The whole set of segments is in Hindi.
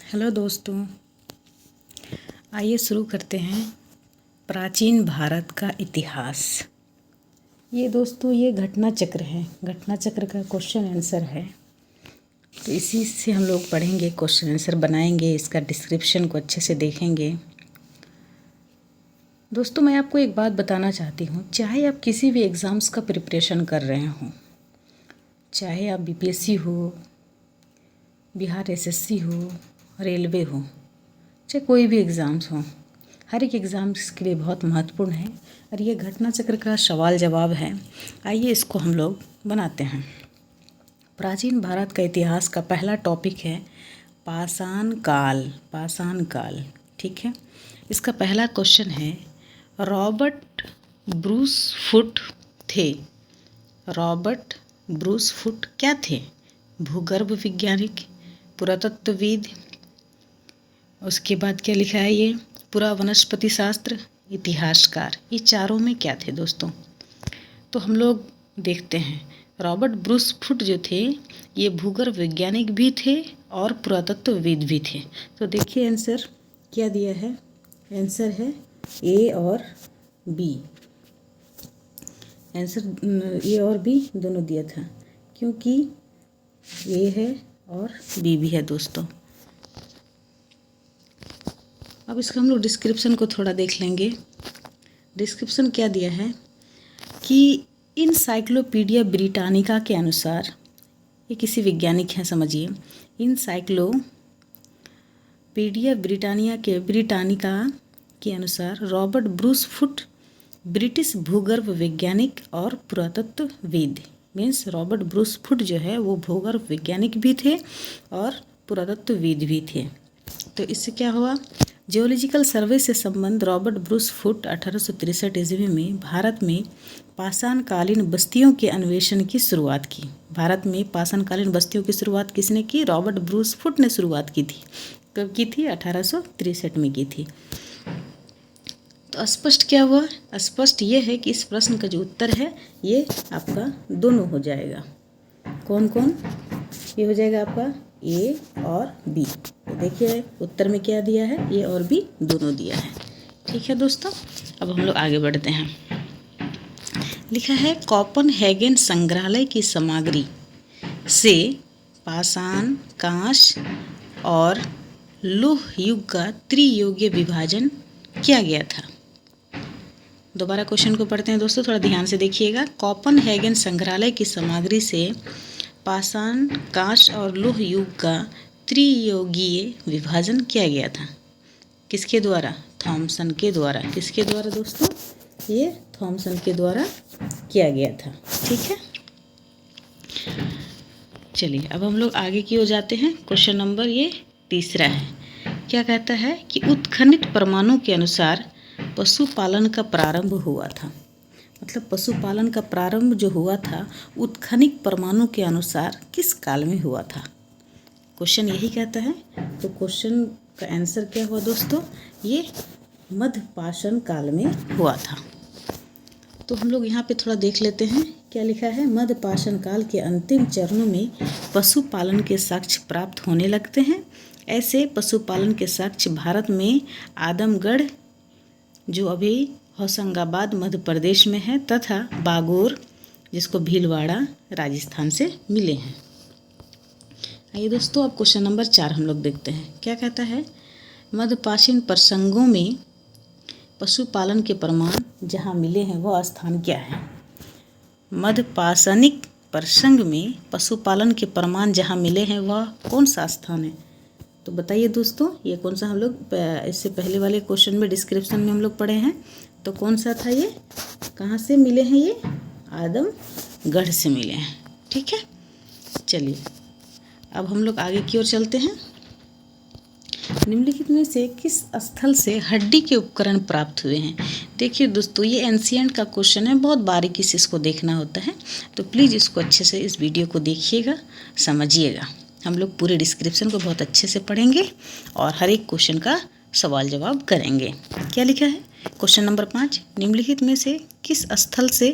हेलो दोस्तों, आइए शुरू करते हैं प्राचीन भारत का इतिहास। ये दोस्तों ये घटना चक्र है, घटना चक्र का क्वेश्चन आंसर है। तो इसी से हम लोग पढ़ेंगे, क्वेश्चन आंसर बनाएंगे, इसका डिस्क्रिप्शन को अच्छे से देखेंगे। दोस्तों मैं आपको एक बात बताना चाहती हूँ, चाहे आप किसी भी एग्ज़ाम्स का प्रिपरेशन कर रहे हों, चाहे आप बीपीएससी हो, बिहार एसएससी हो, रेलवे हो, चाहे कोई भी एग्ज़ाम्स हो, हर एक एग्ज़ाम्स के लिए बहुत महत्वपूर्ण है। और ये घटना चक्र का सवाल जवाब है। आइए इसको हम लोग बनाते हैं। प्राचीन भारत का इतिहास का पहला टॉपिक है पाषाण काल। पाषाण काल, ठीक है। इसका पहला क्वेश्चन है, रॉबर्ट ब्रूस फुट थे। रॉबर्ट ब्रूस फुट क्या थे? भूगर्भ वैज्ञानिक, पुरातत्वविद, उसके बाद क्या लिखा है ये, पुरा वनस्पति शास्त्र, इतिहासकार। ये चारों में क्या थे दोस्तों? तो हम लोग देखते हैं, रॉबर्ट ब्रूस फुट जो थे ये भूगर्भ वैज्ञानिक भी थे और पुरातत्वविद भी थे। तो देखिए आंसर क्या दिया है, आंसर है ए और बी। आंसर ए और बी दोनों दिया था, क्योंकि ए है और बी भी है दोस्तों। अब इसका हम लोग डिस्क्रिप्शन को थोड़ा देख लेंगे। डिस्क्रिप्शन क्या दिया है कि इनसाइक्लोपीडिया ब्रिटानिका के अनुसार, ये किसी वैज्ञानिक हैं समझिए, इनसाइक्लोपीडिया ब्रिटानिका के अनुसार रॉबर्ट ब्रूस फुट ब्रिटिश भूगर्भ वैज्ञानिक और पुरातत्वविद, मीन्स रॉबर्ट ब्रूस फुट जो है वो भूगर्भ वैज्ञानिक भी थे और पुरातत्वविद भी थे। तो इससे क्या हुआ, जियोलॉजिकल सर्वे से संबंध, रॉबर्ट ब्रूस फुट 1863 ईस्वी में भारत में पाषाणकालीन बस्तियों के अन्वेषण की शुरुआत की। भारत में पाषाणकालीन बस्तियों की शुरुआत किसने की? रॉबर्ट ब्रूस फुट ने शुरुआत की थी। कब की थी? 1863 में की थी। तो स्पष्ट क्या हुआ? स्पष्ट ये है कि इस प्रश्न का जो उत्तर है ये आपका दोनों हो जाएगा। कौन कौन? ये हो जाएगा आपका ए और बी। तो देखिए उत्तर में क्या दिया है, ए और बी दोनों दिया है। ठीक है दोस्तों, अब हम लोग आगे बढ़ते हैं। लिखा है, कोपेनहेगन संग्रहालय की सामग्री से पाषाण, कांस और लौह युग का त्रियुगीय विभाजन किया गया था। दोबारा क्वेश्चन को पढ़ते हैं दोस्तों, थोड़ा ध्यान से देखिएगा। कोपेनहेगन संग्रहालय की सामग्री से पाषाण, कांस और लौह युग का त्रियुगीय विभाजन किया गया था। किसके द्वारा? थॉमसन के द्वारा। किसके द्वारा दोस्तों? ये थॉमसन के द्वारा किया गया था। ठीक है, चलिए अब हम लोग आगे की ओर जाते हैं। क्वेश्चन नंबर ये तीसरा है। क्या कहता है कि उत्खनित प्रमाणों के अनुसार पशुपालन का प्रारंभ हुआ था। मतलब पशुपालन का प्रारंभ जो हुआ था उत्खनित प्रमाणों के अनुसार किस काल में हुआ था? क्वेश्चन यही कहता है। तो क्वेश्चन का आंसर क्या हुआ दोस्तों? ये मध्यपाषाण काल में हुआ था। तो हम लोग यहाँ पे थोड़ा देख लेते हैं क्या लिखा है। मध्यपाषाण काल के अंतिम चरणों में पशुपालन के साक्ष्य प्राप्त होने लगते हैं। ऐसे पशुपालन के साक्ष्य भारत में आदमगढ़, जो अभी होशंगाबाद मध्य प्रदेश में है, तथा बागोर, जिसको भीलवाड़ा राजस्थान से मिले हैं। आइए दोस्तों अब क्वेश्चन नंबर 4 हम लोग देखते हैं। क्या कहता है, मध्यपाषाण प्रसंगों में पशुपालन के प्रमाण जहाँ मिले हैं वह स्थान क्या है? मध्यपाषाणिक प्रसंग में पशुपालन के प्रमाण जहाँ मिले हैं वह कौन सा स्थान है? तो बताइए दोस्तों, ये कौन सा? हम लोग इससे पहले वाले क्वेश्चन में डिस्क्रिप्शन में हम लोग पढ़े हैं, तो कौन सा था ये? कहाँ से मिले हैं ये? आदमगढ़ से मिले हैं। ठीक है, चलिए अब हम लोग आगे की ओर चलते हैं। निम्नलिखित में से किस स्थल से हड्डी के उपकरण प्राप्त हुए हैं? देखिए दोस्तों ये एंशिएंट का क्वेश्चन है, बहुत बारीकी से इसको देखना होता है, तो प्लीज़ इसको अच्छे से इस वीडियो को देखिएगा, समझिएगा। हम लोग पूरे डिस्क्रिप्शन को बहुत अच्छे से पढ़ेंगे और हर एक क्वेश्चन का सवाल जवाब करेंगे। क्या लिखा है? क्वेश्चन नंबर 5, निम्नलिखित में से किस स्थल से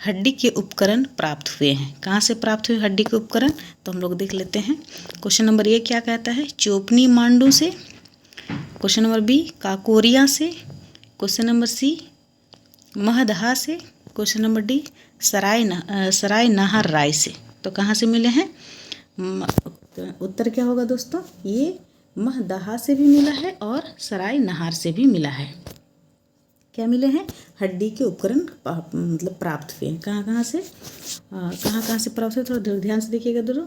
हड्डी के उपकरण प्राप्त हुए हैं? कहाँ से प्राप्त हुए हड्डी के उपकरण? तो हम लोग देख लेते हैं। क्वेश्चन नंबर ए क्या कहता है? चोपनी मांडू से। क्वेश्चन नंबर बी, काकोरिया से। क्वेश्चन नंबर सी, महदहा से। क्वेश्चन नंबर डी, सराय नाहर राय से। तो कहाँ से मिले हैं? उत्तर क्या होगा दोस्तों? ये महदहा से भी मिला है और सराय नहार से भी मिला है। क्या मिले हैं? हड्डी के उपकरण मतलब प्राप्त हुए हैं। कहाँ कहाँ से प्राप्त हुए? थोड़ा ध्यान से देखिएगा दोनों।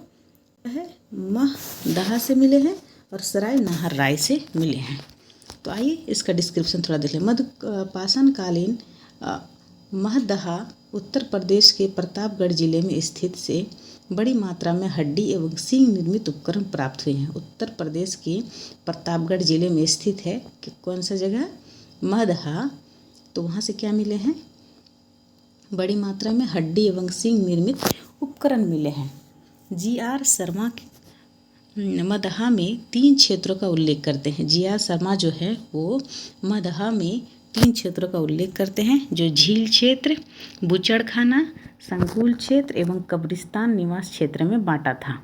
है महदहा से मिले हैं और सराय नाहर राय से मिले हैं। तो आइए इसका डिस्क्रिप्शन थोड़ा देख लें। मध्यपाषाणकालीन महदहा उत्तर प्रदेश के प्रतापगढ़ जिले में स्थित से बड़ी मात्रा में हड्डी एवं सींग निर्मित उपकरण प्राप्त हुए हैं। उत्तर प्रदेश के प्रतापगढ़ जिले में स्थित है कि कौन सा जगह? महदहा। तो वहाँ से क्या मिले हैं? बड़ी मात्रा में हड्डी एवं सींग निर्मित उपकरण मिले हैं। जी.आर. शर्मा महदहा में 3 क्षेत्रों का उल्लेख करते हैं। जी.आर. शर्मा जो है वो महदहा में 3 क्षेत्रों का उल्लेख करते हैं, जो झील क्षेत्र, बुचड़खाना संकुल क्षेत्र एवं कब्रिस्तान निवास क्षेत्र में बांटा था।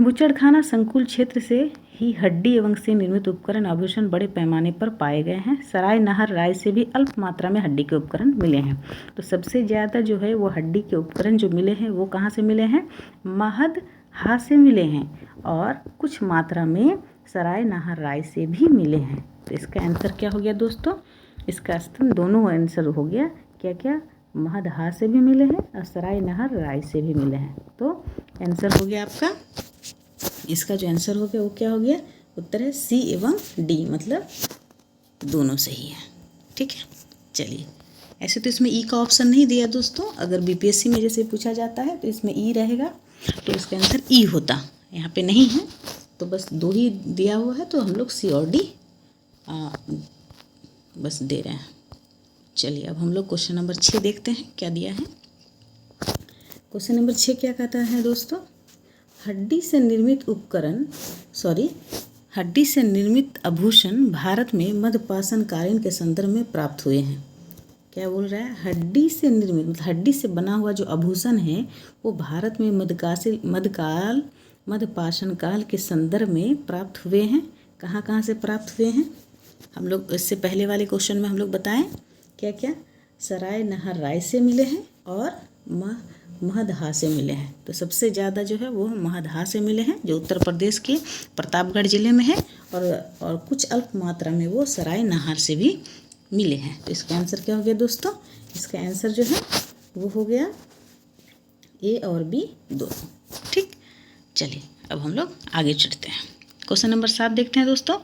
बुचड़खाना संकुल क्षेत्र से ही हड्डी एवं से निर्मित उपकरण आभूषण बड़े पैमाने पर पाए गए हैं। सराय नाहर राय से भी अल्प मात्रा में हड्डी के उपकरण मिले हैं। तो सबसे ज़्यादा जो है वो हड्डी के उपकरण जो मिले हैं वो कहाँ से मिले हैं? महदहा से मिले हैं और कुछ मात्रा में सराय नाहर राय से भी मिले हैं। तो इसका आंसर क्या हो गया दोस्तों? इसका दोनों आंसर हो गया। क्या क्या? महदहा से भी मिले हैं और सराय नाहर राय से भी मिले हैं। तो आंसर हो गया आपका, इसका जो आंसर हो गया वो क्या हो गया? उत्तर है सी एवं डी, मतलब दोनों सही है। ठीक है, चलिए। ऐसे तो इसमें ई का ऑप्शन नहीं दिया दोस्तों। अगर बीपीएससी में जैसे पूछा जाता है तो इसमें ई रहेगा, तो इसका आंसर ई होता। यहाँ पे नहीं है तो बस 2 ही दिया हुआ है, तो हम लोग सी और डी बस दे रहे हैं। चलिए अब हम लोग क्वेश्चन नंबर 6 देखते हैं क्या दिया है। क्वेश्चन नंबर 6 क्या कहता है दोस्तों? हड्डी से निर्मित आभूषण भारत में मध्यपाषाणकालीन के संदर्भ में प्राप्त हुए हैं। क्या बोल रहा है? हड्डी से निर्मित मतलब हड्डी से बना हुआ जो आभूषण है वो भारत में मध्यपाषाण काल के संदर्भ में प्राप्त हुए हैं। कहाँ कहाँ से प्राप्त हुए हैं? हम लोग इससे पहले वाले क्वेश्चन में हम लोग बताएं क्या क्या? सराय नाहर राय से मिले हैं और महदहा से मिले हैं। तो सबसे ज़्यादा जो है वो महदहा से मिले हैं, जो उत्तर प्रदेश के प्रतापगढ़ जिले में है, और कुछ अल्प मात्रा में वो सराय नाहर से भी मिले हैं। तो इसका आंसर क्या हो गया दोस्तों? इसका आंसर जो है वो हो गया ए और बी दोनों। ठीक, चलिए अब हम लोग आगे चढ़ते हैं। क्वेश्चन नंबर 7 देखते हैं दोस्तों।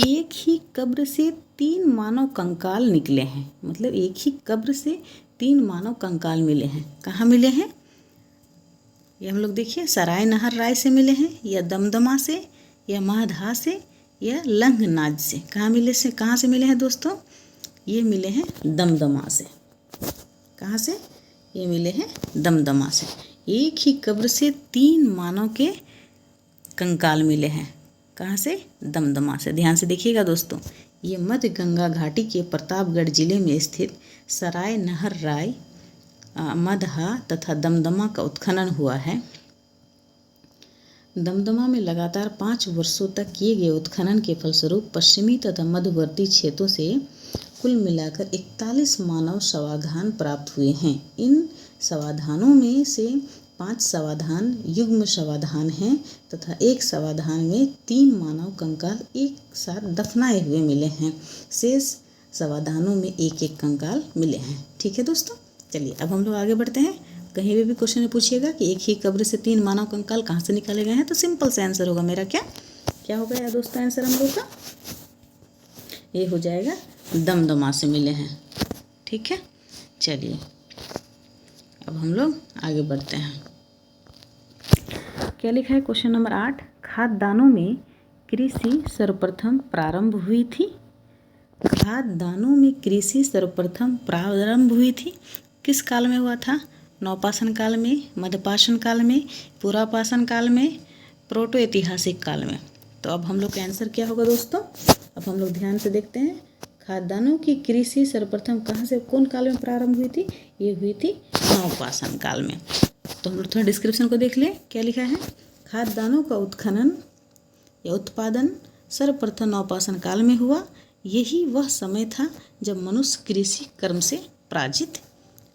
एक ही कब्र से 3 मानव कंकाल निकले हैं, मतलब एक ही कब्र से 3 मानव कंकाल मिले हैं। कहाँ मिले हैं? ये हम लोग देखिए, सराय नाहर राय से मिले हैं, या दमदमा से, या महदहा से, या लंघनाज से। कहाँ से मिले हैं दोस्तों? ये मिले हैं दमदमा से। कहाँ से? ये मिले हैं दमदमा से। एक ही कब्र से 3 मानव के कंकाल मिले हैं। कहाँ से? दमदमा से। ध्यान से देखिएगा दोस्तों, ये मध्य गंगा घाटी के प्रतापगढ़ जिले में स्थित सराय नाहर राय, महदहा तथा दमदमा का उत्खनन हुआ है। दमदमा में लगातार 5 वर्षों तक किए गए उत्खनन के फलस्वरूप पश्चिमी तथा मध्यवर्ती क्षेत्रों से कुल मिलाकर 41 मानव शवाधान प्राप्त हुए हैं। इन शवाधानों में से 5 शवाधान युग्म शवाधान हैं तथा एक शवाधान में 3 मानव कंकाल एक साथ दफनाए हुए मिले हैं। शेष शवाधानों में एक एक कंकाल मिले हैं। ठीक है दोस्तों, चलिए अब हम लोग आगे बढ़ते हैं। कहीं भी क्वेश्चन में पूछिएगा कि एक ही कब्र से 3 मानव कंकाल कहाँ से निकाले गए हैं, तो सिंपल से आंसर होगा मेरा क्या होगा यार दोस्तों? आंसर हम लोग का ये हो जाएगा दमदमा से मिले हैं। ठीक है, चलिए अब हम लोग आगे बढ़ते हैं। क्या लिखा है क्वेश्चन नंबर 8? खाद्यान्नों में कृषि सर्वप्रथम प्रारंभ हुई थी। खाद्यान्नों में कृषि सर्वप्रथम प्रारंभ हुई थी। किस काल में हुआ था? नवपाषाण काल में, मध्यपाषाण काल में, पुरापाषाण काल में, प्रोटो ऐतिहासिक काल में। तो अब हम लोग का आंसर क्या होगा दोस्तों? अब हम लोग ध्यान से देखते हैं। खाद्यान्नों की कृषि सर्वप्रथम कहाँ से, कौन काल में प्रारंभ हुई थी? ये हुई थी नवपाषाण काल में। तो हम लोग थोड़ा डिस्क्रिप्शन को देख ले, क्या लिखा है। खाद्यान्नों का उत्खनन या उत्पादन सर्वप्रथम नवपाषाण काल में हुआ। यही वह समय था जब मनुष्य कृषि कर्म से पराजित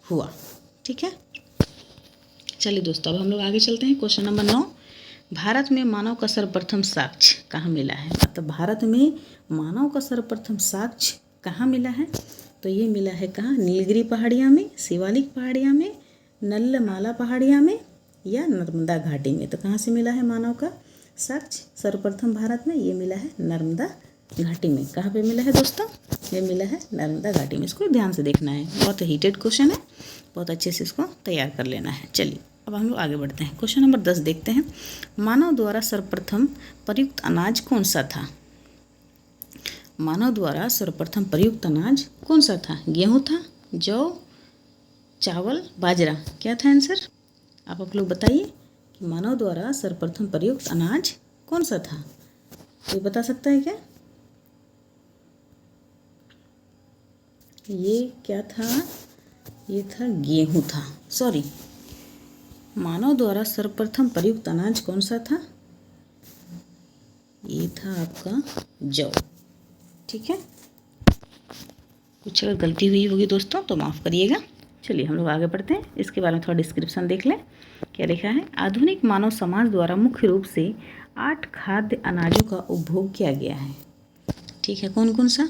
हुआ। ठीक है, चलिए दोस्तों अब हम लोग आगे चलते हैं। क्वेश्चन नंबर 9, भारत में मानव का सर्वप्रथम साक्ष्य कहाँ मिला है? मतलब भारत में मानव का सर्वप्रथम साक्ष्य कहाँ मिला है? तो ये मिला है कहाँ? नीलगिरी पहाड़ियाँ में, शिवालिक पहाड़ियाँ में, नल्लमाला पहाड़ियाँ में या नर्मदा घाटी में। तो कहाँ से मिला है मानव का साक्ष्य सर्वप्रथम भारत में? ये मिला है नर्मदा घाटी में। कहाँ पे मिला है दोस्तों? ये मिला है नर्मदा घाटी में। इसको ध्यान से देखना है, बहुत हीटेड क्वेश्चन है, बहुत अच्छे से इसको तैयार कर लेना है। चलिए अब हम लोग आगे बढ़ते हैं। क्वेश्चन नंबर 10 देखते हैं। मानव द्वारा सर्वप्रथम प्रयुक्त अनाज कौन सा था? मानव द्वारा सर्वप्रथम प्रयुक्त अनाज कौन सा था? गेहूं था, जौ, चावल, बाजरा? क्या था आंसर? आप लोग बताइए कि मानव द्वारा सर्वप्रथम प्रयुक्त अनाज कौन सा था? कोई बता सकता है क्या? ये क्या था? ये था गेहूं था, सॉरी। मानव द्वारा सर्वप्रथम प्रयुक्त अनाज कौन सा था? ये था आपका जौ। ठीक है, कुछ अगर गलती हुई होगी दोस्तों तो माफ़ करिएगा। चलिए हम लोग आगे बढ़ते हैं, इसके बारे में थोड़ा डिस्क्रिप्शन देख लें। क्या लिखा है? आधुनिक मानव समाज द्वारा मुख्य रूप से 8 खाद्य अनाजों का उपभोग किया गया है। ठीक है, कौन कौन सा?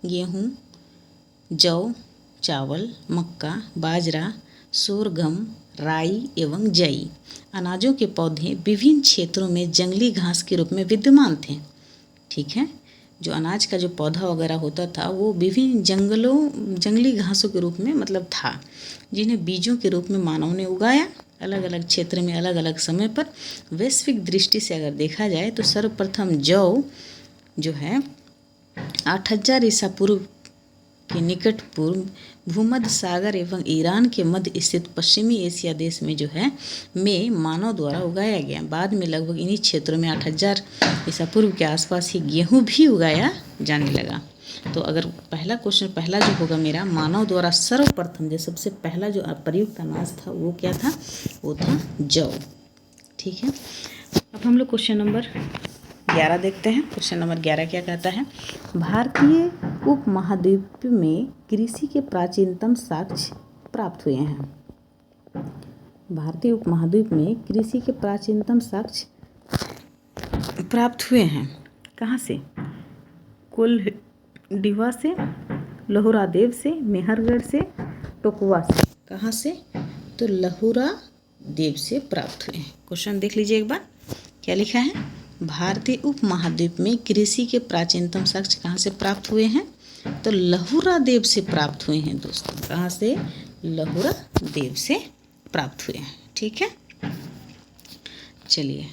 गेहूँ, जौ, चावल, मक्का, बाजरा, सोरगम, राई एवं जई। अनाजों के पौधे विभिन्न क्षेत्रों में जंगली घास के रूप में विद्यमान थे। ठीक है, जो अनाज का जो पौधा वगैरह होता था वो विभिन्न जंगली घासों के रूप में मतलब था, जिन्हें बीजों के रूप में मानव ने उगाया अलग अलग क्षेत्र में अलग अलग समय पर। वैश्विक दृष्टि से अगर देखा जाए तो सर्वप्रथम जौ जो है 8000 ईसा पूर्व के निकट पूर्व भूमध्य सागर एवं ईरान के मध्य स्थित पश्चिमी एशिया देश में जो है में मानव द्वारा उगाया गया। बाद में लगभग इन्हीं क्षेत्रों में 8000 ईसा पूर्व के आसपास ही गेहूं भी उगाया जाने लगा। तो अगर पहला क्वेश्चन पहला जो होगा मेरा, मानव द्वारा सर्वप्रथम जो सबसे पहला जो प्रयुक्त अनाज था वो क्या था? वो था जौ। ठीक है, अब हम लोग क्वेश्चन नंबर 11 देखते हैं। क्वेश्चन नंबर 11 क्या कहता है? भारतीय उपमहाद्वीप में कृषि के प्राचीनतम साक्ष्य प्राप्त हुए हैं। भारतीय उपमहाद्वीप में कृषि के प्राचीनतम साक्ष्य प्राप्त हुए हैं। कहाँ से? कोल्डिवा से, लहुरा देव से, मेहरगढ़ से, टोकुआ से। कहाँ से? तो लहुरा देव से प्राप्त हुए हैं। क्वेश्चन देख लीजिए एक बार, क्या लिखा है? भारतीय उपमहाद्वीप में कृषि के प्राचीनतम साक्ष्य कहाँ से प्राप्त हुए हैं? तो लहुरा देव से प्राप्त हुए हैं दोस्तों। कहाँ से? लहुरा देव से प्राप्त हुए हैं। ठीक है, चलिए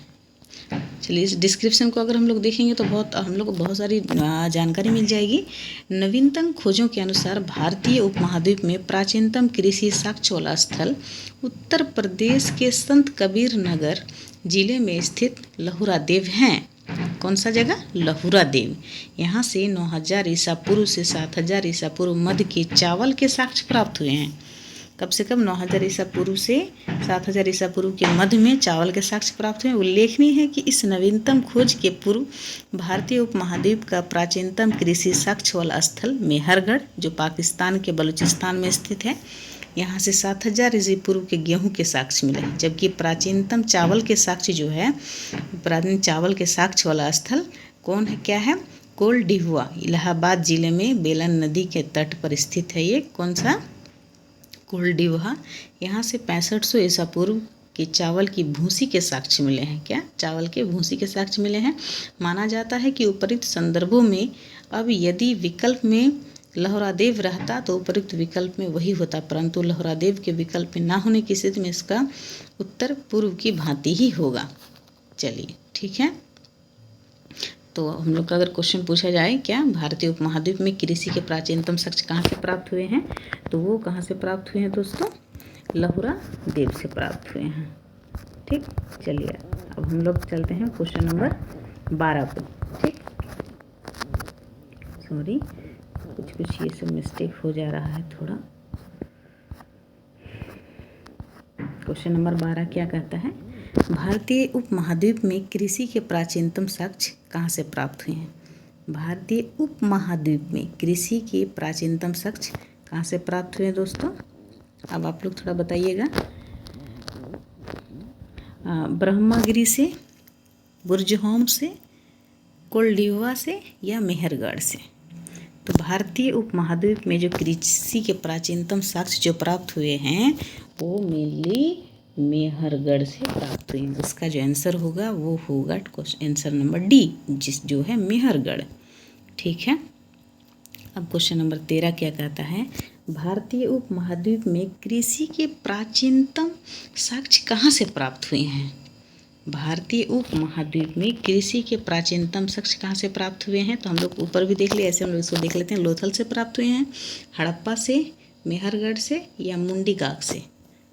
इस डिस्क्रिप्शन को अगर हम लोग देखेंगे तो हम लोग को बहुत सारी जानकारी मिल जाएगी। नवीनतम खोजों के अनुसार भारतीय उपमहाद्वीप में प्राचीनतम कृषि साक्ष्य वाला स्थल उत्तर प्रदेश के संत कबीर नगर जिले में स्थित लहुरा देव हैं। कौन सा जगह? लहुरा देव। यहाँ से 9000 ईसा पूर्व से 7000 ईसा पूर्व मध्य के चावल के साक्ष्य प्राप्त हुए हैं। कब से कब? 9000 ईसा पूर्व से 7000 ईसा पूर्व के मध्य में चावल के साक्ष्य प्राप्त हुए। उल्लेखनीय है कि इस नवीनतम खोज के पूर्व भारतीय उपमहाद्वीप का प्राचीनतम कृषि साक्ष्य वाला स्थल मेहरगढ़ जो पाकिस्तान के बलूचिस्तान में स्थित है, यहाँ से 7000 ईसा पूर्व के गेहूं के साक्ष्य मिले। जबकि प्राचीनतम चावल के साक्ष्य जो है, प्राचीन चावल के साक्ष्य वाला स्थल कौन है, क्या है? कोल्डिवा, इलाहाबाद जिले में बेलन नदी के तट पर स्थित है। ये कौन सा? कोल्डिवा। यहाँ से 6500 ईसा पूर्व के चावल की भूसी के साक्ष्य मिले हैं। क्या? चावल के भूसी के साक्ष्य मिले हैं। माना जाता है कि उपरोक्त संदर्भों में अब यदि विकल्प में लहुरादेव रहता तो उपरोक्त विकल्प में वही होता, परंतु लहुरादेव के विकल्प में ना होने की स्थिति में इसका उत्तर पूर्व की भांति ही होगा। चलिए ठीक है, तो हम लोग का अगर क्वेश्चन पूछा जाए क्या भारतीय उपमहाद्वीप में कृषि के प्राचीनतम साक्ष्य कहाँ से प्राप्त हुए हैं, तो वो कहाँ से प्राप्त हुए हैं दोस्तों? लहुरा देव से प्राप्त हुए हैं। ठीक, चलिए अब हम लोग चलते हैं क्वेश्चन नंबर 12 पे। ठीक, सॉरी कुछ कुछ ये सब मिस्टेक हो जा रहा है थोड़ा। क्वेश्चन नंबर 12 क्या कहता है, भारतीय उपमहाद्वीप में कृषि के प्राचीनतम साक्ष्य कहाँ से प्राप्त हुए हैं। भारतीय उपमहाद्वीप में कृषि के प्राचीनतम साक्ष्य कहाँ से प्राप्त हुए हैं दोस्तों। अब आप लोग थोड़ा बताइएगा। ब्रह्मगिरी से, बुर्जहोम से, कोल्डिवा से या मेहरगढ़ से। तो भारतीय उपमहाद्वीप में जो कृषि के प्राचीनतम साक्ष्य जो प्राप्त हुए हैं वो मेनली मेहरगढ़ से प्राप्त हुए हैं। उसका जो आंसर होगा वो होगा आंसर नंबर डी, जो है मेहरगढ़। ठीक है। अब क्वेश्चन नंबर 13 क्या कहता है, भारतीय उपमहाद्वीप में कृषि के प्राचीनतम साक्ष्य कहाँ से प्राप्त हुए हैं। भारतीय उपमहाद्वीप में कृषि के प्राचीनतम साक्ष्य कहाँ से प्राप्त हुए हैं। तो हम लोग ऊपर भी देख लिए, ऐसे हम लोग इसको देख लेते हैं। लोथल से प्राप्त हुए हैं, हड़प्पा से, मेहरगढ़ से या मुंडीगाग से।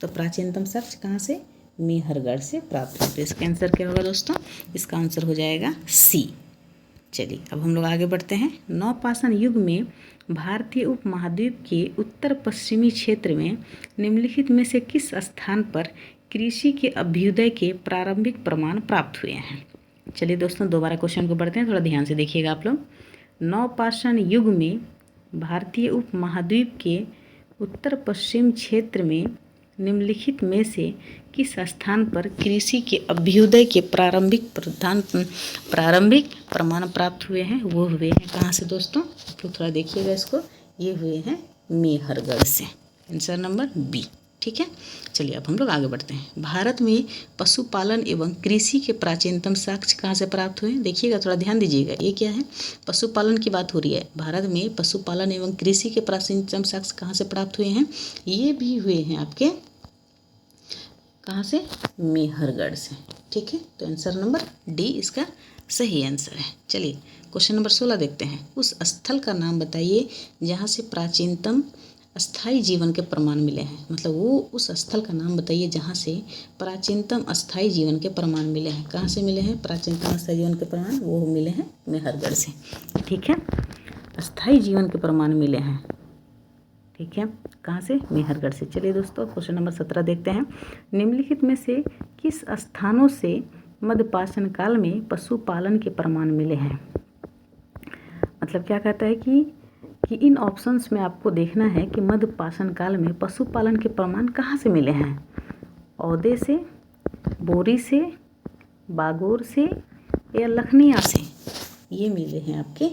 तो प्राचीनतम साक्ष्य कहाँ से, मेहरगढ़ से प्राप्त हुए। तो इसका आंसर क्या होगा दोस्तों, इसका आंसर हो जाएगा सी। चलिए अब हम लोग आगे बढ़ते हैं। नवपाषाण युग में भारतीय उपमहाद्वीप के उत्तर पश्चिमी क्षेत्र में निम्नलिखित में से किस स्थान पर कृषि के अभ्युदय के प्रारंभिक प्रमाण प्राप्त हुए हैं। चलिए दोस्तों दोबारा क्वेश्चन को पढ़ते हैं, थोड़ा ध्यान से देखिएगा आप लोग। नवपाषाण युग में भारतीय उपमहाद्वीप के उत्तर पश्चिम क्षेत्र में निम्नलिखित में से किस स्थान पर कृषि के अभ्युदय के प्रारंभिक प्रमाण प्राप्त हुए हैं। वो हुए हैं कहाँ से दोस्तों, तो थोड़ा देखिएगा इसको। ये हुए हैं मेहरगढ़ से, आंसर नंबर बी। ठीक है। चलिए अब हम लोग आगे बढ़ते हैं। भारत में पशुपालन एवं कृषि के प्राचीनतम साक्ष्य कहाँ से प्राप्त हुए। देखिएगा, थोड़ा ध्यान दीजिएगा। ये क्या है, पशुपालन की बात हो रही है। भारत में पशुपालन एवं कृषि के प्राचीनतम साक्ष्य कहाँ से प्राप्त हुए हैं। ये भी हुए हैं आपके कहाँ से, मेहरगढ़ से। ठीक है। तो आंसर नंबर डी इसका सही आंसर है। चलिए क्वेश्चन नंबर 16 देखते हैं। उस स्थल का नाम बताइए जहाँ से प्राचीनतम अस्थाई जीवन के प्रमाण मिले हैं। मतलब वो उस स्थल का नाम बताइए जहाँ से प्राचीनतम अस्थाई जीवन के प्रमाण मिले हैं। कहाँ से मिले हैं प्राचीनतम अस्थाई जीवन के प्रमाण, वो मिले हैं मेहरगढ़ से। ठीक है। अस्थाई जीवन के प्रमाण मिले हैं, ठीक है, कहाँ से, मेहरगढ़ से। चलिए दोस्तों क्वेश्चन नंबर 17 देखते हैं। निम्नलिखित में से किस स्थानों से मध्यपाषाण काल में पशुपालन के प्रमाण मिले हैं। मतलब क्या कहता है कि इन ऑप्शंस में आपको देखना है कि मध्यपाषाण काल में पशुपालन के प्रमाण कहाँ से मिले हैं। औदे से, बोरी से, बागोर से या लखनिया से। ये मिले हैं आपके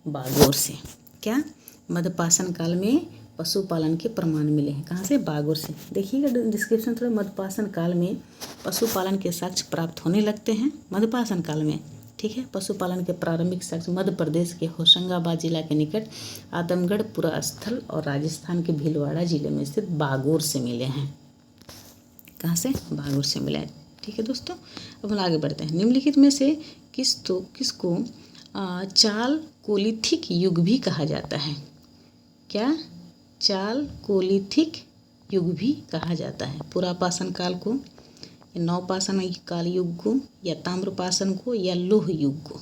बागोर से। क्या, मध्यपाषाण काल में पशुपालन के प्रमाण मिले हैं कहाँ से, बागोर से। देखिएगा डिस्क्रिप्शन थोड़ा। मध्यपाषाण काल में पशुपालन के साक्ष्य प्राप्त होने लगते हैं मध्यपाषाण काल में। ठीक है। पशुपालन के प्रारंभिक साक्ष्य मध्य प्रदेश के होशंगाबाद जिला के निकट आदमगढ़ पुरा स्थल और राजस्थान के भीलवाड़ा जिले में स्थित बागोर से मिले हैं। कहाँ से, बागोर से मिले हैं। ठीक है दोस्तों। अब हम आगे बढ़ते हैं। निम्नलिखित में से किसको चाल कोलिथिक युग भी कहा जाता है। क्या, चाल कोलिथिक युग भी कहा जाता है। पुरापाषाण काल को, नवपाषाण काल युग को, या ताम्रपाषाण को, या लोह युग को।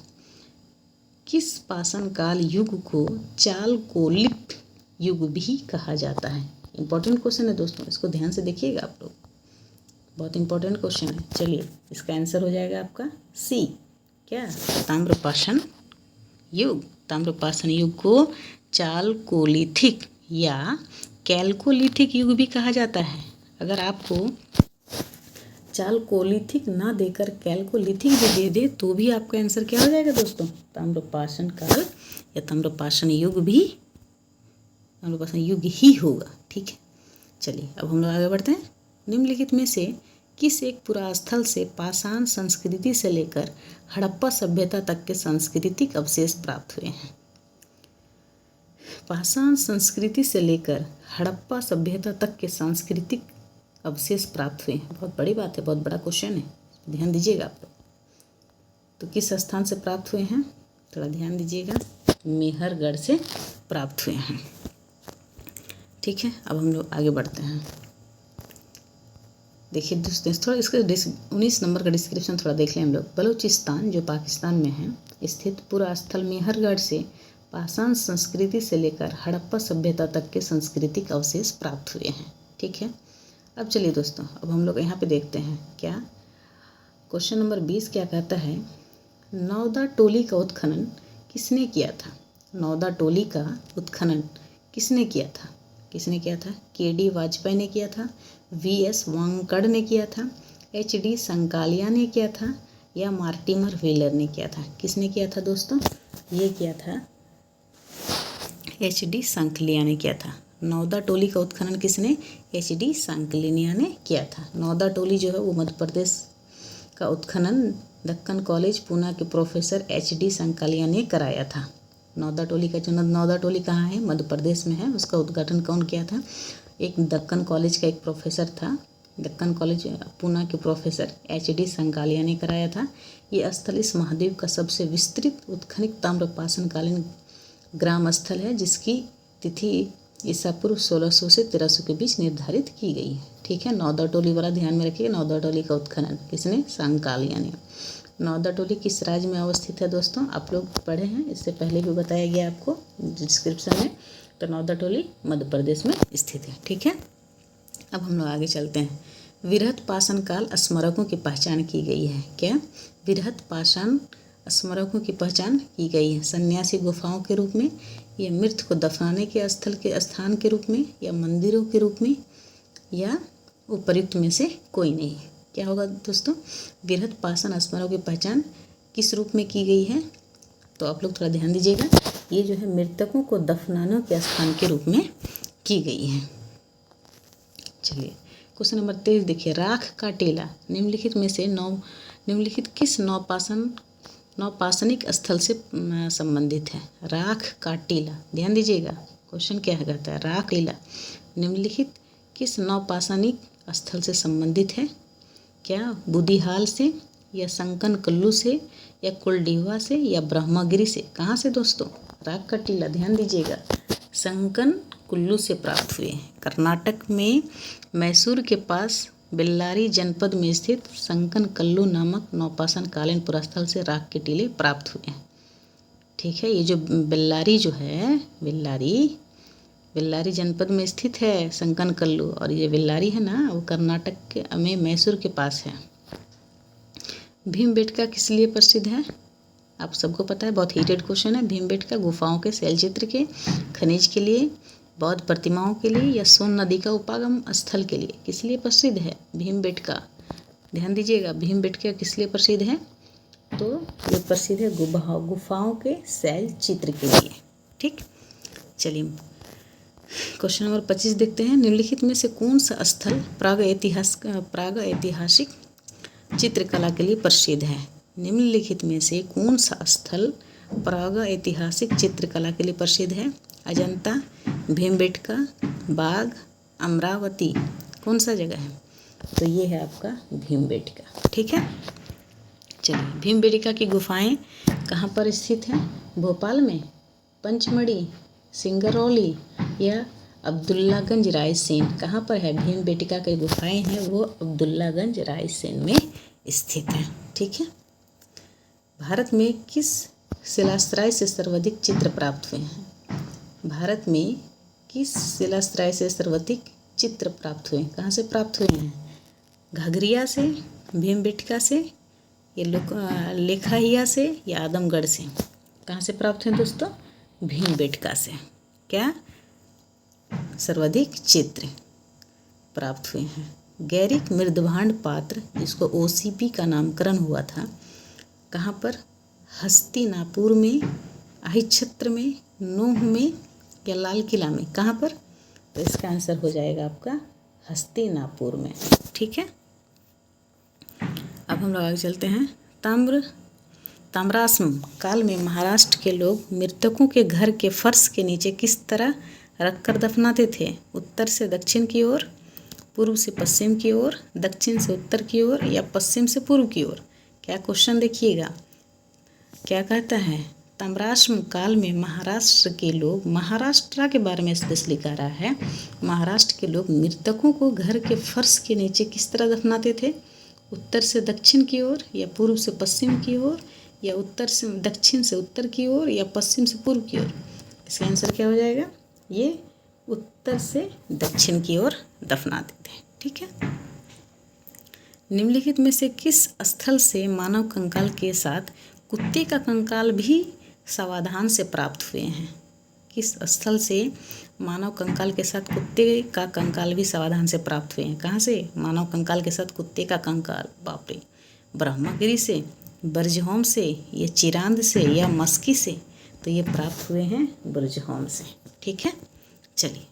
किस पाषाण काल युग को चाल कोलिथ युग भी कहा जाता है। इंपॉर्टेंट क्वेश्चन है दोस्तों, इसको ध्यान से देखिएगा आप लोग, बहुत इंपॉर्टेंट क्वेश्चन है। चलिए इसका आंसर हो जाएगा आपका सी। क्या, ताम्रपाषाण युग। ताम्रपाषाण युग को चाल कोलिथिक या कैल्कोलिथिक युग भी कहा जाता है। अगर आपको चाल कोलिथिक ना देकर कैल्कोलिथिक भी दे दे तो भी आपका आंसर क्या हो जाएगा दोस्तों, ताम्रपाषाण काल या ताम्रपाषाण युग भी, ताम्रपाषाण युग ही होगा। ठीक है। चलिए अब हम लोग आगे बढ़ते हैं। निम्नलिखित में से किस एक पुरास्थल से पाषाण संस्कृति से लेकर हड़प्पा सभ्यता तक के सांस्कृतिक अवशेष प्राप्त हुए हैं। पाषाण संस्कृति से लेकर हड़प्पा सभ्यता तक के सांस्कृतिक अवशेष प्राप्त हुए हैं। बहुत बड़ी बात है, बहुत बड़ा क्वेश्चन है, ध्यान दीजिएगा आप लोग। तो किस स्थान से प्राप्त हुए हैं, थोड़ा ध्यान दीजिएगा। मेहरगढ़ से प्राप्त हुए हैं। ठीक है। अब हम लोग आगे बढ़ते हैं। देखिए दोस्तों थोड़ा इसका 19 नंबर का डिस्क्रिप्शन थोड़ा देख लें हम लोग। बलूचिस्तान जो पाकिस्तान में है स्थित पुरा स्थल मेहरगढ़ से पाषाण संस्कृति से लेकर हड़प्पा सभ्यता तक के सांस्कृतिक अवशेष प्राप्त हुए हैं। ठीक है, अब चलिए दोस्तों, अब हम लोग यहाँ पे देखते हैं क्या क्वेश्चन नंबर 20 क्या कहता है। नौदा टोली का उत्खनन किसने किया था? नौदा टोली का उत्खनन किसने किया था? किसने किया था? के.डी. वाजपेयी ने किया था, वी.एस. वांकड़ ने किया था, एच.डी. संकालिया ने किया था या मार्टिमर व्हीलर ने किया था? किसने किया था दोस्तों? ये किया था एच.डी. सांकलिया ने किया था। नौदा टोली का उत्खनन किसने? एच.डी. सांकलिया ने किया था। नौदा टोली जो है वो मध्य प्रदेश का उत्खनन दक्कन कॉलेज पूना के प्रोफेसर एच.डी. सांकलिया ने कराया था। नौदा टोली का जो नौदा टोली कहाँ है? मध्य प्रदेश में है। उसका उद्घाटन कौन किया था? एक दक्कन कॉलेज का एक प्रोफेसर था, दक्कन कॉलेज पूना के प्रोफेसर एच.डी. सांकलिया ने कराया था। ये स्थल इस महाद्वीप का सबसे विस्तृत उत्खनित ताम्रपाषाणकालीन ग्राम स्थल है, जिसकी तिथि ईसा पूर्व 1600 से 1300 के बीच निर्धारित की गई है। ठीक है, नौदा टोली वाला ध्यान में रखिए। नौदा टोली का उत्खनन किसने? सांकालिया ने। नौदा टोली किस राज्य में अवस्थित है दोस्तों? आप लोग पढ़े हैं, इससे पहले भी बताया गया आपको डिस्क्रिप्शन में। तो नौदा टोली मध्य प्रदेश में स्थित है। ठीक है, अब हम लोग आगे चलते हैं। विरहत पाषाण काल स्मारकों की पहचान की गई है। क्या? विरहत पाषाण स्मारकों की पहचान की गई है। सन्यासी गुफाओं के रूप में, या मृत को दफनाने के स्थल के स्थान के रूप में, या मंदिरों के रूप में, या उपर्युक्त में से कोई नहीं। क्या होगा दोस्तों? विरहत पाषाण स्मारकों की पहचान किस रूप में की गई है? तो आप लोग थोड़ा ध्यान दीजिएगा। ये जो है मृतकों को दफनाने के स्थान के रूप में की गई है। चलिए क्वेश्चन नंबर 23 देखिए। राख का टीला निम्नलिखित में से निम्नलिखित किस नौपाषाणिक स्थल से संबंधित है? राख का टीला, ध्यान दीजिएगा, क्वेश्चन क्या कहता है? राख टीला निम्नलिखित किस नौपाषाणिक स्थल से संबंधित है? क्या बुदिहाल से, या संकन कल्लू से, या कुलडीवा से, या ब्रह्मगिरी से? कहाँ से दोस्तों? राख का टीला ध्यान दीजिएगा, संकन कुल्लू से प्राप्त हुए हैं। कर्नाटक में मैसूर के पास बेल्लारी जनपद में स्थित संकन कल्लू नामक नौपाषाण कालीन पुरास्थल से राख के टीले प्राप्त हुए हैं। ठीक है, ये जो बेल्लारी जो है, बेल्लारी जनपद में स्थित है संकन कल्लू, और ये बेल्लारी है ना, वो कर्नाटक में मैसूर के पास है। भीमबेटका किस लिए प्रसिद्ध है? आप सबको पता है, बहुत हीटेड क्वेश्चन है। भीमबेटका गुफाओं के शैलचित्र के, खनिज के लिए, बौद्ध प्रतिमाओं के लिए, या सोन नदी का उपागम स्थल के लिए? किस लिए प्रसिद्ध है भीमबेटका? ध्यान दीजिएगा, भीमबेटका किस लिए प्रसिद्ध है? तो ये प्रसिद्ध है गुफाओं के शैल चित्र के लिए। ठीक, चलिए क्वेश्चन नंबर 25 देखते हैं। निम्नलिखित में से कौन सा स्थल प्राग ऐतिहासिक चित्रकला के लिए प्रसिद्ध है? निम्नलिखित में से कौन सा स्थल प्राग ऐतिहासिक चित्रकला के लिए प्रसिद्ध है? अजंता, भीमबेटका, बाग, अमरावती, कौन सा जगह है? तो ये है आपका भीमबेटका। ठीक है, चलिए भीमबेटका की गुफाएं कहाँ पर स्थित हैं? भोपाल में, पंचमढ़ी, सिंगरौली, या अब्दुल्लागंज रायसेन? कहाँ पर है भीमबेटका की गुफाएं हैं? वो अब्दुल्लागंज रायसेन में स्थित है। ठीक है, भारत में किस शिलाश्रय से सर्वाधिक चित्र प्राप्त हुए हैं? भारत में किस शिलाश्रय से सर्वाधिक चित्र प्राप्त हुए हैं? कहाँ से प्राप्त हुए हैं? घाघरिया से, भीमबेटका से, या लेखाहिया से, या आदमगढ़ से? कहाँ से प्राप्त हुए दोस्तों? भीमबेटका से। क्या? सर्वाधिक चित्र प्राप्त हुए हैं। गैरिक मृदभांड पात्र, जिसको OCP का नामकरण हुआ था, कहाँ पर? हस्तिनापुर में, अहिच्छत्र में, नूह में, या लाल किला में? कहाँ पर? तो इसका आंसर हो जाएगा आपका हस्तिनापुर में। ठीक है, अब हम लोग आगे चलते हैं। ताम्राश्म काल में महाराष्ट्र के लोग मृतकों के घर के फर्श के नीचे किस तरह रखकर दफनाते थे? उत्तर से दक्षिण की ओर, पूर्व से पश्चिम की ओर, दक्षिण से उत्तर की ओर, या पश्चिम से पूर्व की ओर? क्या क्वेश्चन देखिएगा, क्या कहता है? ताम्राश्म काल में महाराष्ट्र के लोग, महाराष्ट्र के बारे में स्पेशली कह रहा है, महाराष्ट्र के लोग मृतकों को घर के फर्श के नीचे किस तरह दफनाते थे? उत्तर से दक्षिण की ओर, या पूर्व से पश्चिम की ओर, या उत्तर से दक्षिण से उत्तर की ओर या पश्चिम से पूर्व की ओर? इसका आंसर क्या हो जाएगा? ये उत्तर से दक्षिण की ओर दफना देते हैं। ठीक है। निम्नलिखित में से किस स्थल से मानव कंकाल के साथ कुत्ते का कंकाल भी सावधान से प्राप्त हुए हैं? किस स्थल से मानव कंकाल के साथ कुत्ते का कंकाल भी सावधान से प्राप्त हुए हैं? कहाँ से मानव कंकाल के साथ कुत्ते का कंकाल? बाप रे! ब्रह्मगिरी से, बर्जहोम से, या चिरांद से, या मस्की से? तो ये प्राप्त हुए हैं बर्जहोम से। ठीक है। चलिए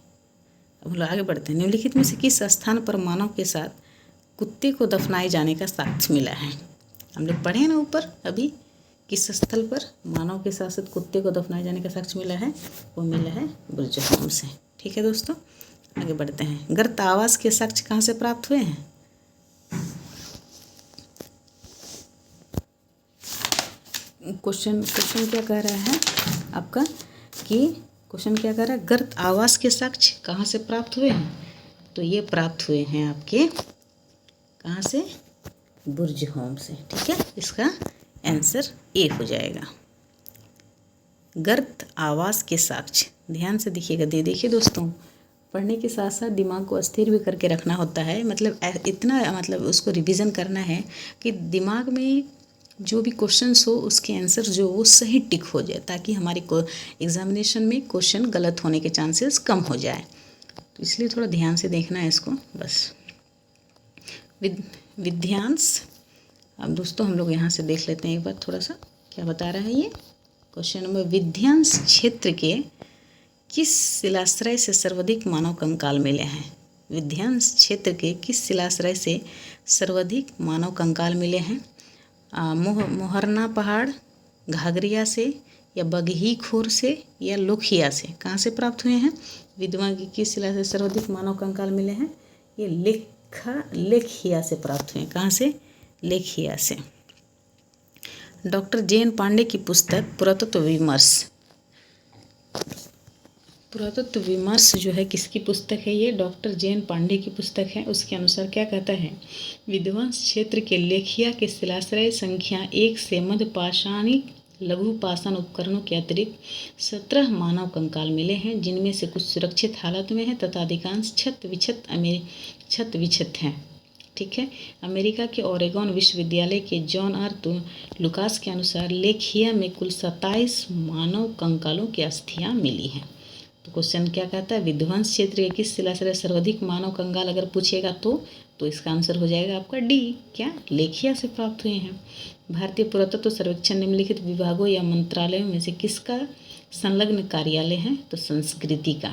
अब हम लोग आगे बढ़ते हैं। निम्नलिखित में से किस स्थान पर मानव के साथ कुत्ते को दफनाए जाने का साक्ष्य मिला है? हम लोग पढ़े ना ऊपर अभी, किस स्थल पर मानव के साथ साथ कुत्ते को दफनाए जाने का साक्ष्य मिला है? वो मिला है बर्जहोम से। ठीक है दोस्तों, आगे बढ़ते हैं। गर्त आवास के साक्ष्य कहाँ से प्राप्त हुए हैं? क्वेश्चन क्या कह रहा है आपका कि क्वेश्चन क्या कह रहा है? गर्त आवास के साक्ष्य कहाँ से प्राप्त हुए हैं? तो ये प्राप्त हुए हैं आपके कहाँ से? बर्जहोम से। ठीक है, इसका आंसर ए हो जाएगा। गर्त आवास के साक्ष्य, ध्यान से देखिएगा। देखिए दोस्तों, पढ़ने के साथ साथ दिमाग को स्थिर भी करके रखना होता है। मतलब इतना उसको रिवीजन करना है कि दिमाग में जो भी क्वेश्चंस हो उसके आंसर जो वो सही टिक हो जाए, ताकि हमारे को एग्जामिनेशन में क्वेश्चन गलत होने के चांसेस कम हो जाए। तो इसलिए थोड़ा ध्यान से देखना है इसको बस। विद्यांश, अब दोस्तों हम लोग यहाँ से देख लेते हैं एक बार थोड़ा सा क्या बता रहा है ये क्वेश्चन नंबर। विद्यांश क्षेत्र के किस शिलाश्रय से सर्वाधिक मानव कंकाल मिले हैं? विद्यांश क्षेत्र के किस शिलाश्रय से सर्वाधिक मानव कंकाल मिले हैं? मोहरना पहाड़, घाघरिया से, या बगही खोर से, या लोखिया से? कहाँ से प्राप्त हुए हैं? विद्वान की किस शिला से सर्वाधिक मानव कंकाल मिले हैं? ये लेखिया से प्राप्त हुए हैं। कहाँ से? लेखिया से। Doctor JN. पांडे की पुस्तक पुरातत्व विमर्श जो है किसकी पुस्तक है? ये डॉक्टर जे.एन. पांडे की पुस्तक है। उसके अनुसार क्या कहता है? विध्वंस क्षेत्र के लेखिया के शिलाश्रय संख्या 1 से मध्य पाषाणिक लघु पाषाण उपकरणों के अतिरिक्त 17 मानव कंकाल मिले हैं, जिनमें से कुछ सुरक्षित हालत में हैं तथा अधिकांश क्षत विक्षत हैं। ठीक है। अमेरिका के ओरेगन विश्वविद्यालय के जॉन आर लुकास के अनुसार लेखिया में कुल 27 मानव कंकालों की अस्थियां मिली हैं। तो क्वेश्चन क्या कहता है? विध्वंस क्षेत्र के किस शिलाश्रय सर्वाधिक मानव कंकाल अगर पूछेगा तो इसका आंसर हो जाएगा आपका डी, क्या? लेखिया से प्राप्त हुए हैं। भारतीय पुरातत्व सर्वेक्षण निम्नलिखित विभागों या मंत्रालयों में से किसका संलग्न कार्यालय है? तो संस्कृति का।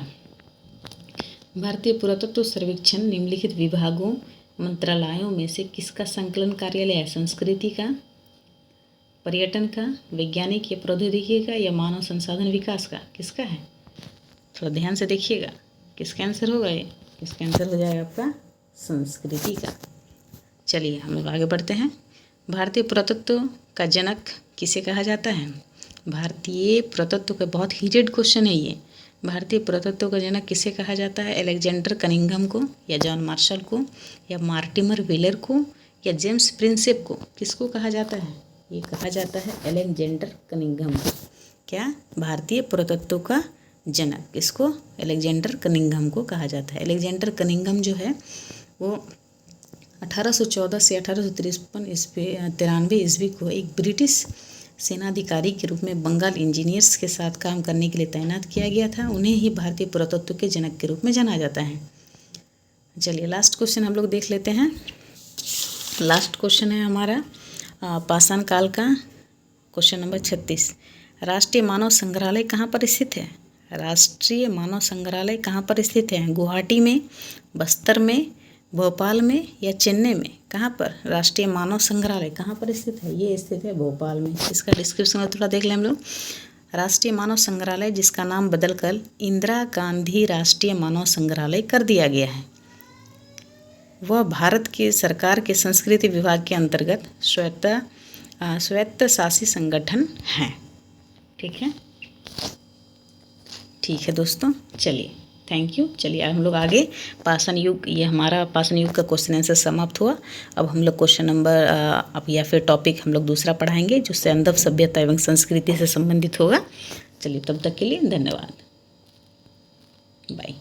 भारतीय पुरातत्व सर्वेक्षण निम्नलिखित विभागों मंत्रालयों में से किसका संकलन कार्यालय है? संस्कृति का, पर्यटन का, वैज्ञानिक या प्रौद्योगिकी का, या मानव संसाधन विकास का? किसका है? थोड़ा ध्यान से देखिएगा किसका आंसर होगा ये? इसका आंसर हो जाएगा आपका संस्कृति का। चलिए हम लोग आगे बढ़ते हैं। भारतीय पुरातत्व का जनक किसे कहा जाता है? भारतीय पुरातत्व का बहुत हीटेड क्वेश्चन है ये। भारतीय पुरातत्व का जनक किसे कहा जाता है? अलेक्जेंडर कनिंघम को, या जॉन मार्शल को, या मार्टिमर व्हीलर को, या जेम्स प्रिंसेप को? किसको कहा जाता है? ये कहा जाता है अलेक्जेंडर कनिंघम को। क्या? भारतीय पुरातत्व का जनक किसको? अलेक्जेंडर कनिंघम को कहा जाता है। अलेक्जेंडर कनिंघम जो है वो 1814 से 1853 ईस्वी को एक ब्रिटिश सेनाधिकारी के रूप में बंगाल इंजीनियर्स के साथ काम करने के लिए तैनात किया गया था। उन्हें ही भारतीय पुरातत्व के जनक के रूप में जाना जाता है। चलिए लास्ट क्वेश्चन हम लोग देख लेते हैं। लास्ट क्वेश्चन है हमारा पाषाण काल का, क्वेश्चन नंबर 36। राष्ट्रीय मानव संग्रहालय कहाँ पर स्थित है? राष्ट्रीय मानव संग्रहालय कहाँ पर स्थित है? गुवाहाटी में, बस्तर में, भोपाल में, या चेन्नई में? कहाँ पर राष्ट्रीय मानव संग्रहालय कहाँ पर स्थित है? ये स्थित है भोपाल में। इसका डिस्क्रिप्शन में थोड़ा देख लें हम लोग। राष्ट्रीय मानव संग्रहालय जिसका नाम बदलकर इंदिरा गांधी राष्ट्रीय मानव संग्रहालय कर दिया गया है, वह भारत के सरकार के संस्कृति विभाग के अंतर्गत स्वायत्त शासी संगठन है। ठीक है दोस्तों, चलिए थैंक यू। चलिए हम लोग आगे पाषाण युग, ये हमारा पाषाण युग का क्वेश्चन आंसर समाप्त हुआ। अब हम लोग क्वेश्चन नंबर अब या फिर टॉपिक हम लोग दूसरा पढ़ाएंगे जो सैंधव सभ्यता एवं संस्कृति से संबंधित होगा। चलिए तब तक के लिए धन्यवाद, बाय।